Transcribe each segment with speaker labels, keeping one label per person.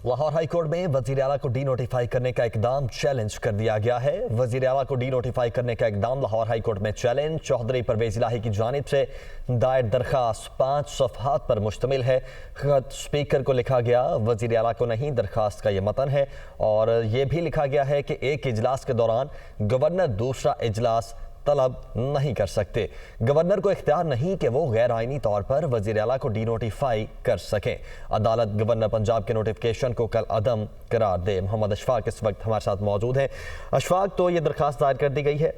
Speaker 1: Lahore high court में वजीर आला को डी नोटिफाई करने का इकदाम चैलेंज कर दिया गया है। वजीर आला को डी नोटिफाई करने का इकदाम लाहौर हाई कोर्ट में चैलेंज। चौधरी परवेज इलाही की जानिब से दायर दरखास्त 5 सफ़हात पर मुश्तमिल है। खत स्पीकर को लिखा गया, वजीर आला को नहीं। दरखास्त का ये मतन है और ये भी लिखा गया है कि एक इजलास के दौरान गवर्नर दूसरा इजलास तलब नहीं कर सकते। गवर्नर को इख्तियार नहीं कि वो गैर आइनी तौर पर वजीर आला को डी नोटिफाई कर सकें। अदालत गवर्नर पंजाब के नोटिफिकेशन को कल अदम करार दे। मोहम्मद अशफाक इस वक्त हमारे साथ मौजूद हैं। अशफाक, तो ये दरखास्त दायर कर दी गई है?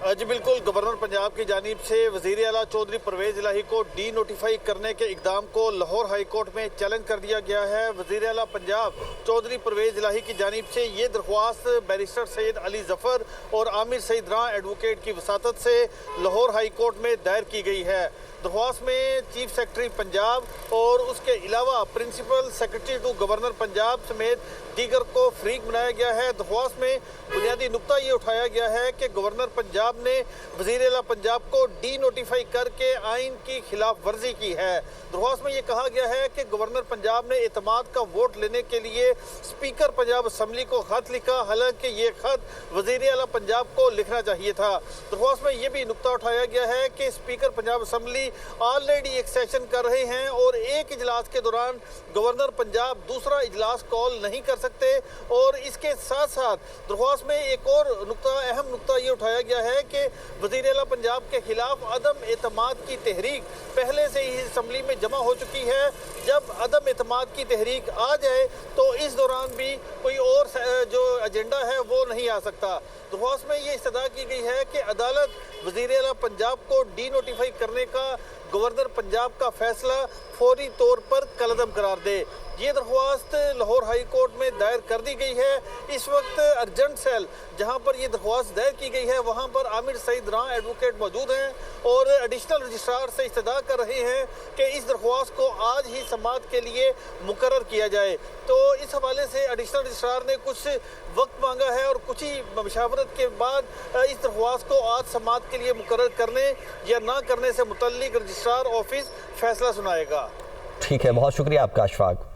Speaker 2: जी बिल्कुल, गवर्नर पंजाब की जानिब से वजीर आला चौधरी परवेज इलाही को डी नोटिफाई करने के इकदाम को लाहौर हाई कोर्ट में चैलेंज कर दिया गया है। वजीर आला पंजाब चौधरी परवेज इलाही की जानिब से ये दरख्वास्त बैरिस्टर सैयद अली जफर और आमिर सईद रां एडवोकेट की वसातत से लाहौर हाई कोर्ट में दायर की गई है। दरख्वास्त में चीफ सेक्रेटरी पंजाब और उसके अलावा principal secretary to governor Punjab समेत दीगर को फरीक बनाया गया है। दरख्वास्त में बुनियादी नुक्ता ये उठाया गया है कि गवर्नर पंजाब ने वज़ीर आला पंजाब को डी नोटिफाई करके आइन की खिलाफ वर्जी की है। दरख्वास्त में ये कहा गया है कि गवर्नर पंजाब ने एतमाद का वोट लेने के लिए स्पीकर पंजाब असम्बली को खत लिखा, हालांकि ये खत वज़ीर आला पंजाब को लिखना चाहिए था। दरख्वास्त में ये भी नुक्ता उठाया गया है कि स्पीकर पंजाब असम्बली ऑलरेडी एक सेशन कर रहे हैं और एक इजलास के दौरान गवर्नर पंजाब दूसरा इजलास कॉल नहीं कर सकते। और इसके साथ साथ दरख्वास्त में एक और अहम नुक्ता ये उठाया गया है कि वज़ीर आला पंजाब के खिलाफ अदम एतमाद की तहरीक पहले से ही असम्बली में जमा हो चुकी है। जब अदम एतमाद की तहरीक आ जाए तो इस दौरान भी कोई और जो एजेंडा है वो नहीं आ सकता। दरख्वास्त में ये इस्तदा की गई है कि अदालत वज़ीर आला पंजाब को डी नोटिफाई करने का गवर्नर पंजाब का फैसला फौरी तौर पर कलअदम करार दे। ये दरख्वास्त लाहौर हाई कोर्ट में दायर कर दी गई है। इस वक्त अर्जेंट सेल जहां पर ये दरख्वास्त दायर की गई है वहां पर आमिर सईद रां एडवोकेट मौजूद हैं और एडिशनल रजिस्ट्रार से इस्तदा कर रहे हैं कि इस दरख्वास्त को आज ही समाअत के लिए मुकर्रर किया जाए। तो इस हवाले से एडिशनल रजिस्ट्रार ने कुछ वक्त मांगा है और कुछ ही मशावरत के बाद इस दरख्वास्त को आज समाअत के लिए मुकर्रर करने या ना करने से मुतल्लिक रजिस्ट्रार ऑफिस फैसला सुनाएगा।
Speaker 1: ठीक है, बहुत शुक्रिया आपका अशफाक।